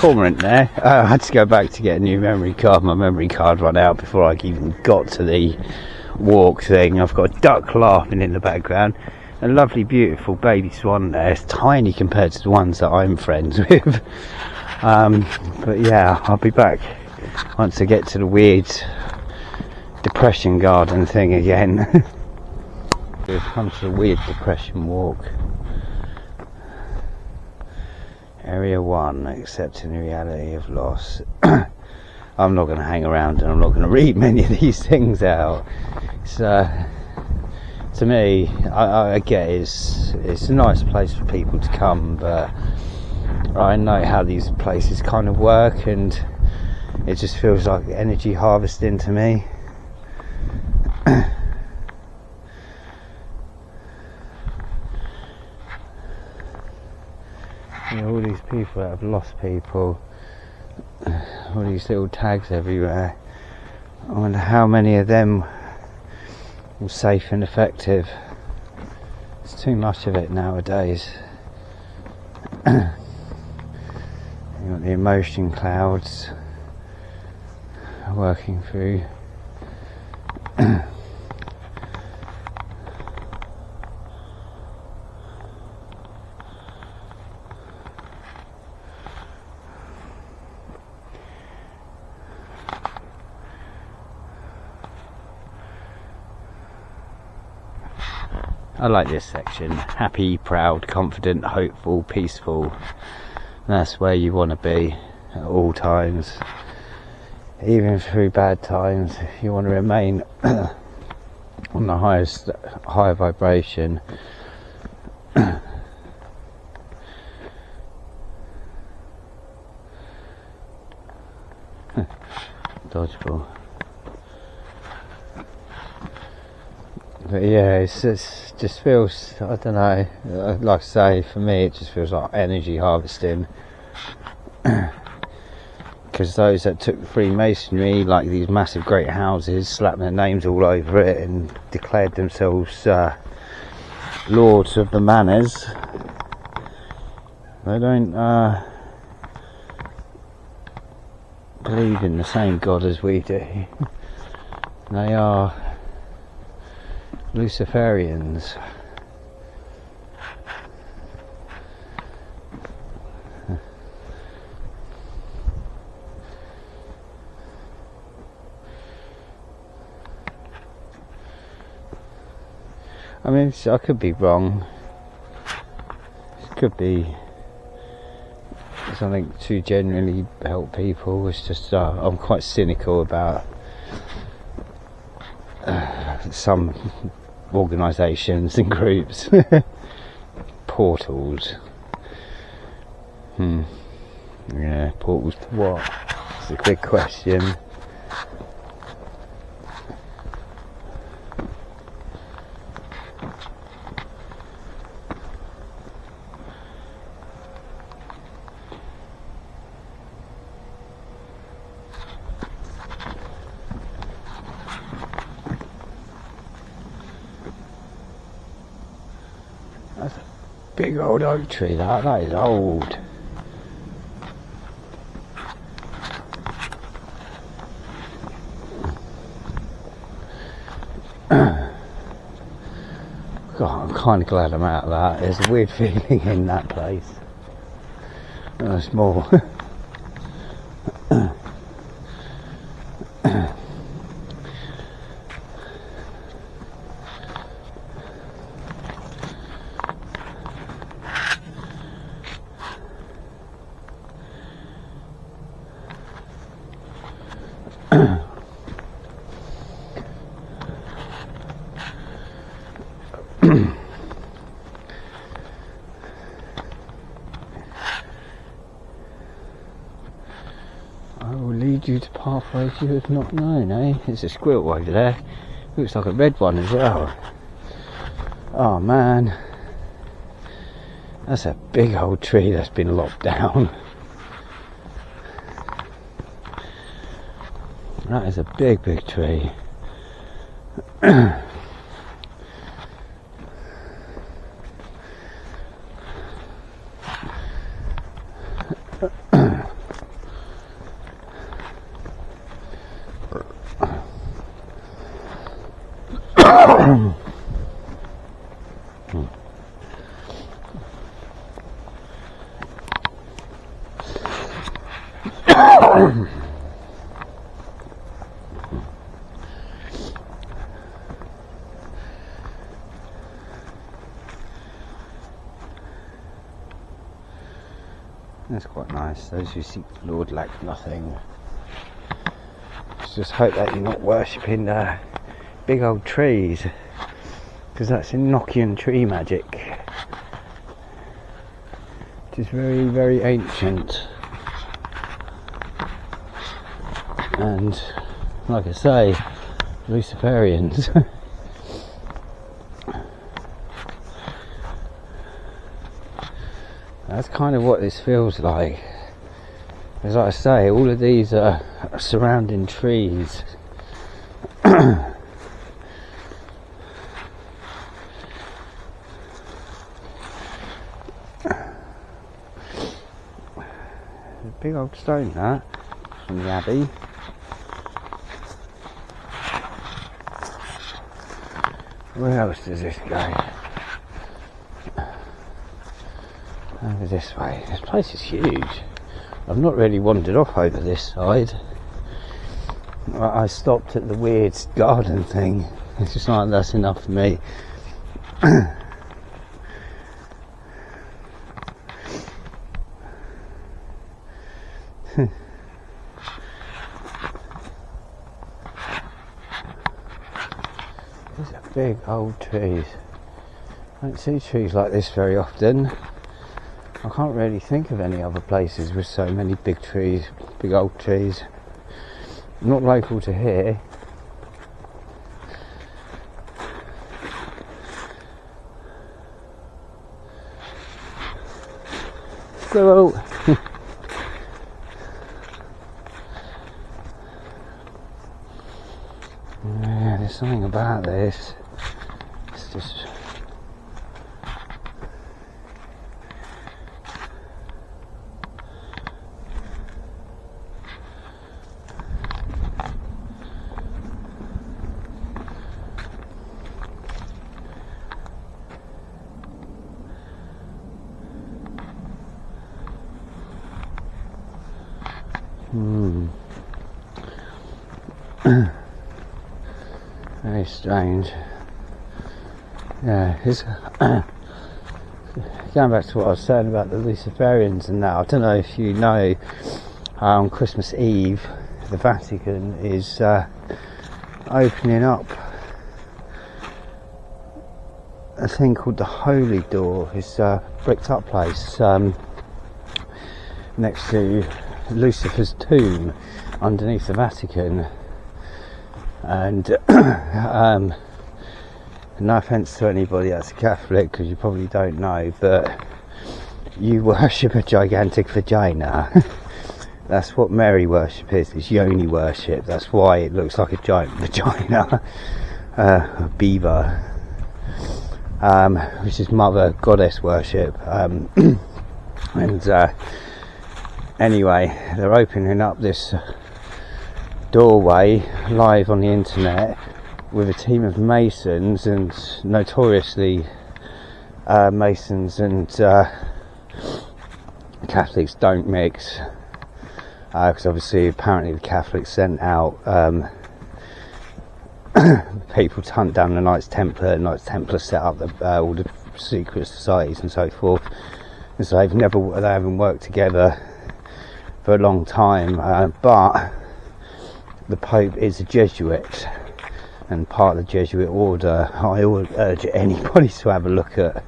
cormorant there. I had to go back to get a new memory card. My memory card ran out before I even got to the walk thing. I've got a duck laughing in the background. A lovely, beautiful baby swan there. It's tiny compared to the ones that I'm friends with. But yeah, I'll be back once I get to the weird depression garden thing again. We've come to the weird depression walk. Area 1, accepting the reality of loss. I'm not going to hang around and I'm not going to read many of these things out. It's, to me, I get it's a nice place for people to come, but I know how these places kind of work, and it just feels like energy harvesting to me. You know, all these people that have lost people, all these little tags everywhere. I wonder how many of them were safe and effective. It's too much of it nowadays. You got the emotion clouds working through. I like this section. Happy, proud, confident, hopeful, peaceful. That's where you want to be at all times. Even through bad times, you want to remain on the highest high vibration. Dodgeball. But yeah, it just feels, I don't know, like I say, for me it just feels like energy harvesting. Because those that took the Freemasonry, like these massive great houses, slapped their names all over it and declared themselves lords of the manors, they don't believe in the same God as we do. They are Luciferians. I mean, I could be wrong. It could be something to generally help people. It's just I'm quite cynical about some organisations and groups. Portals. Yeah, portals to what? It's a big question. That's a big old oak tree, that is old. God, I'm kind of glad I'm out of that. There's a weird feeling in that place. It's more. I will lead you to pathways you have not known, eh? There's a squirrel over there. Looks like a red one as well. Oh man. That's a big old tree that's been lopped down. That is a big, big tree. That's quite nice. Those who seek the Lord lack nothing. Just hope that you're not worshipping big old trees, because that's Enochian tree magic, which is very, very ancient. And like I say, Luciferians. That's kind of what this feels like. As I say, all of these are surrounding trees. Big old stone that from the Abbey. Where else does this go? Over this way. This place is huge. I've not really wandered off over this side. I stopped at the weird garden thing. It's just like, that's enough for me. These are big old trees. I don't see trees like this very often. I can't really think of any other places with so many big trees, big old trees. Not local to here. So, yeah, there's something about this. It's just. Very strange. Yeah, it's going back to what I was saying about the Luciferians and that. I don't know if you know, on Christmas Eve, the Vatican is opening up a thing called the Holy Door. It's a bricked up place next to Lucifer's tomb underneath the Vatican, and no offence to anybody that's a Catholic, because you probably don't know, but you worship a gigantic vagina. That's what Mary worship is. It's yoni worship. That's why it looks like a giant vagina. A beaver, which is mother goddess worship. And anyway, they're opening up this doorway live on the internet with a team of Masons, and notoriously Masons and Catholics don't mix, because obviously apparently the Catholics sent out people to hunt down the Knights Templar, and Knights Templar set up all the secret societies and so forth, and so they haven't worked together for a long time, but the Pope is a Jesuit and part of the Jesuit order. I would urge anybody to have a look at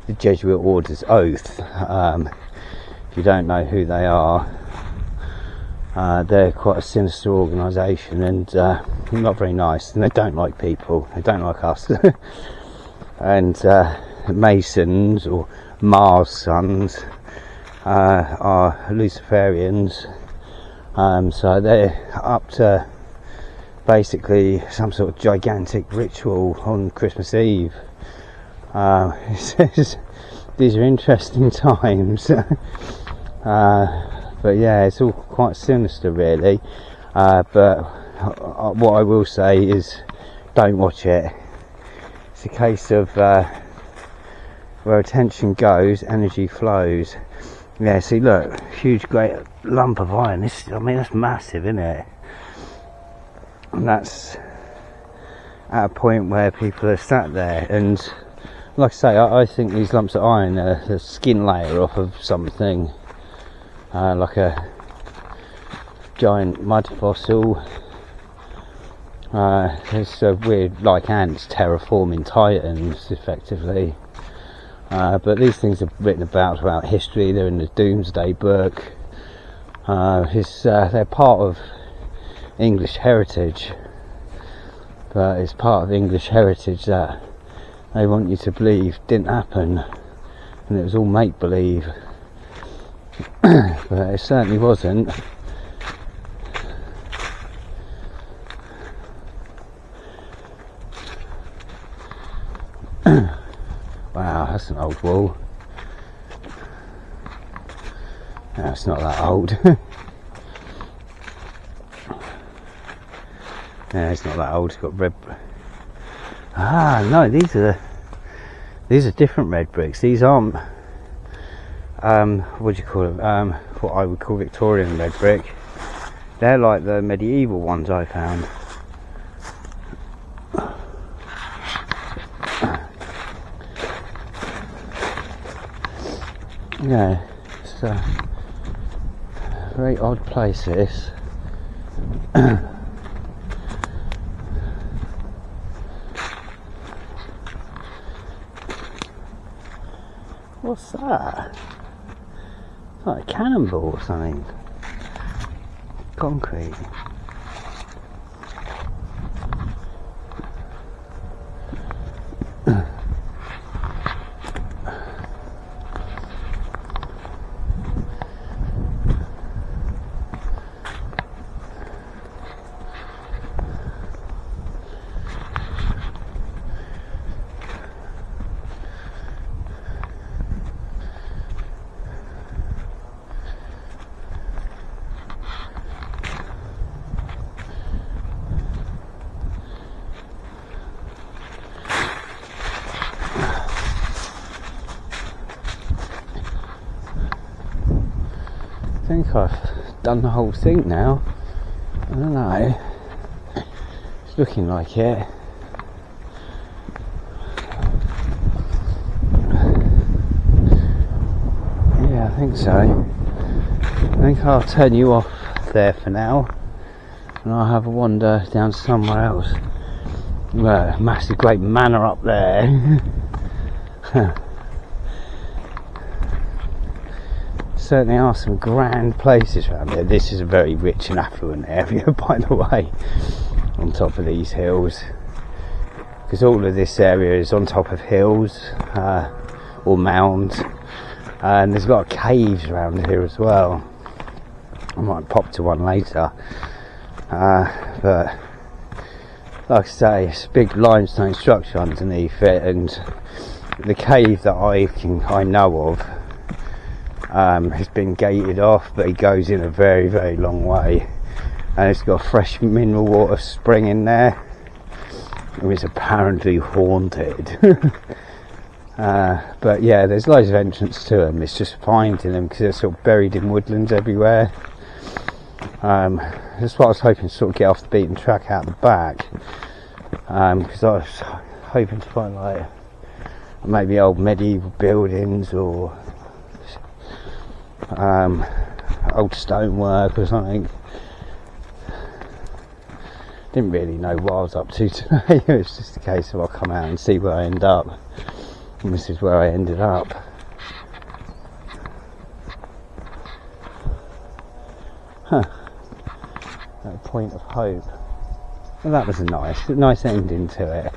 the Jesuit order's oath. If you don't know who they are, they're quite a sinister organisation, and not very nice, and they don't like people, they don't like us. And Masons, or Mars sons, are Luciferians. So they're up to basically some sort of gigantic ritual on Christmas Eve. These are interesting times. But yeah, it's all quite sinister really. But what I will say is, don't watch it. It's a case of where attention goes, energy flows. Yeah, see, look, huge, great lump of iron. This, I mean, that's massive, isn't it? And that's at a point where people are sat there, and like I say, I think these lumps of iron are a skin layer off of something, like a giant mud fossil. It's weird, like ants terraforming titans, effectively. But these things are written about throughout history. They're in the Doomsday Book. They're part of English heritage, but it's part of English heritage that they want you to believe didn't happen, and it was all make-believe. But it certainly wasn't. Wow, that's an old wall. No, it's not that old. Yeah, it's not that old. It's got red. Ah, no, these are different red bricks. These aren't what do you call them? What I would call Victorian red brick. They're like the medieval ones I found. Yeah, it's a very odd place, this. What's that? It's like a cannonball or something. Concrete. I think I've done the whole thing now. I don't know. It's looking like it. Yeah, I think so. I think I'll turn you off there for now, and I'll have a wander down somewhere else. Massive great manor up there. Certainly are some grand places around there. This is a very rich and affluent area, by the way, on top of these hills, because all of this area is on top of hills or mounds, and there's a lot of caves around here as well. I might pop to one later, but like I say, it's a big limestone structure underneath it, and the cave that I know of has been gated off, but it goes in a very, very long way, and it's got a fresh mineral water spring in there, and it's apparently haunted. But yeah, there's loads of entrance to them. It's just finding them, because they're sort of buried in woodlands everywhere. That's what I was hoping to sort of get off the beaten track out the back, because I was hoping to find like maybe old medieval buildings or old stonework or something. Didn't really know what I was up to today. It was just a case of I'll come out and see where I end up, and this is where I ended up. At a point of hope. Well, that was a nice ending to it.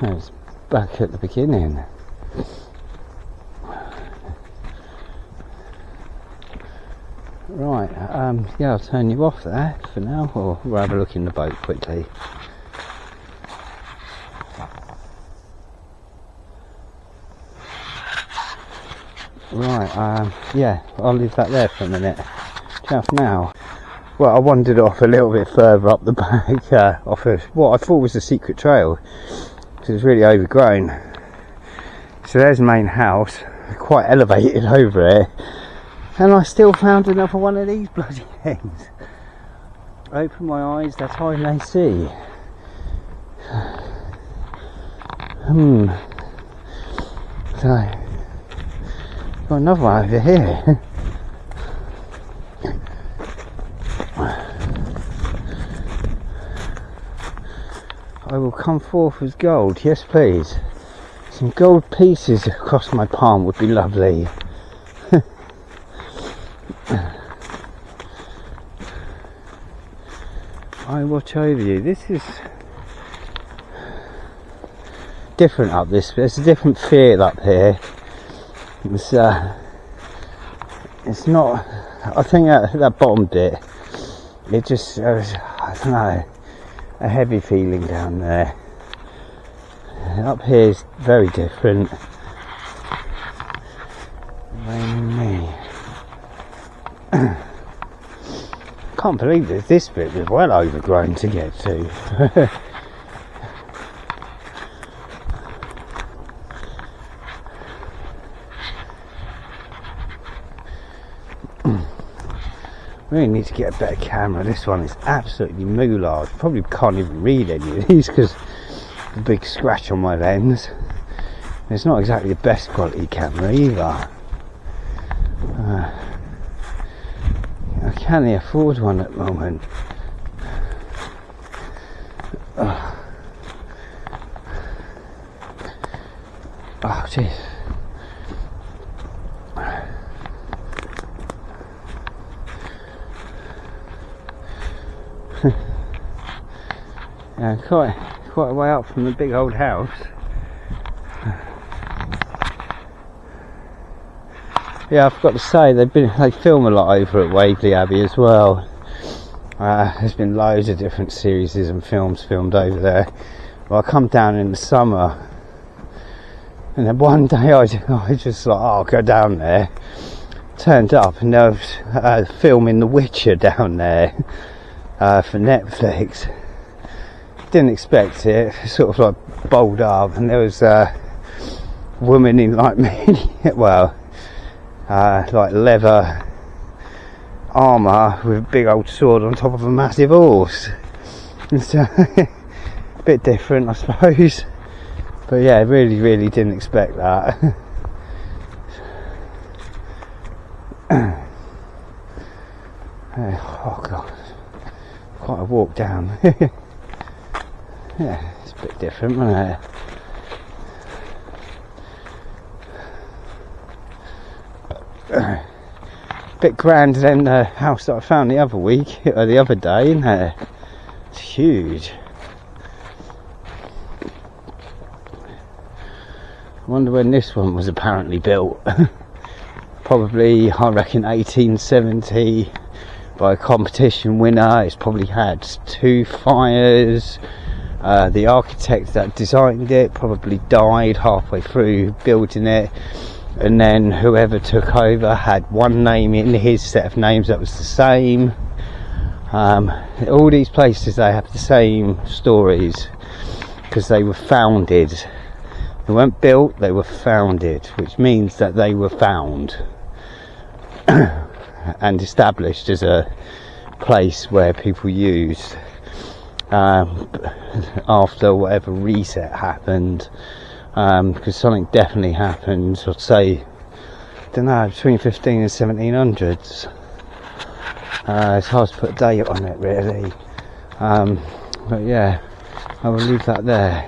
I was back at the beginning. Right, yeah, I'll turn you off there for now, or we'll have a look in the boat quickly. Right, yeah, I'll leave that there for a minute. Ciao for now. well, I wandered off a little bit further up the back, off of what I thought was a secret trail, because it was really overgrown. So there's the main house, quite elevated over it, and I still found another one of these bloody things. Open my eyes, that's all I may see. So, got another one over here. I will come forth as gold, yes please. Some gold pieces across my palm would be lovely. I watch over you. This is different up this. There's a different feel up here. It's not. I think that bottom bit. It just. I don't know. A heavy feeling down there. Up here is very different. Me. Can't believe this bit was well overgrown to get to. Really need to get a better camera. This one is absolutely moulard. Probably can't even read any of these because the big scratch on my lens. It's not exactly the best quality camera either. I can't afford one at the moment. Oh jeez. Yeah, quite a way up from the big old house. Yeah, I forgot to say they film a lot over at Waverley Abbey as well. There's been loads of different series and films filmed over there. Well, I come down in the summer, and then one day I just like, I'll go down there. Turned up and there was filming The Witcher down there for Netflix. Didn't expect it, sort of like bowled up, and there was a woman in like well, like leather armour with a big old sword on top of a massive horse. It's a bit different, I suppose, but yeah, really didn't expect that. Oh god, quite a walk down. Yeah, it's a bit different, isn't it? Bit grander than the house that I found the other week, or the other day, isn't it? It's huge. I wonder when this one was apparently built. Probably, I reckon, 1870. By a competition winner. It's probably had 2 fires. The architect that designed it probably died halfway through building it, and then whoever took over had one name in his set of names that was the same. All these places, they have the same stories because they were founded. They weren't built, they were founded, which means that they were found and established as a place where people used after whatever reset happened, because something definitely happened, I'd say, I don't know, between 15 and 1700s. It's hard to put a date on it really, but yeah, I will leave that there.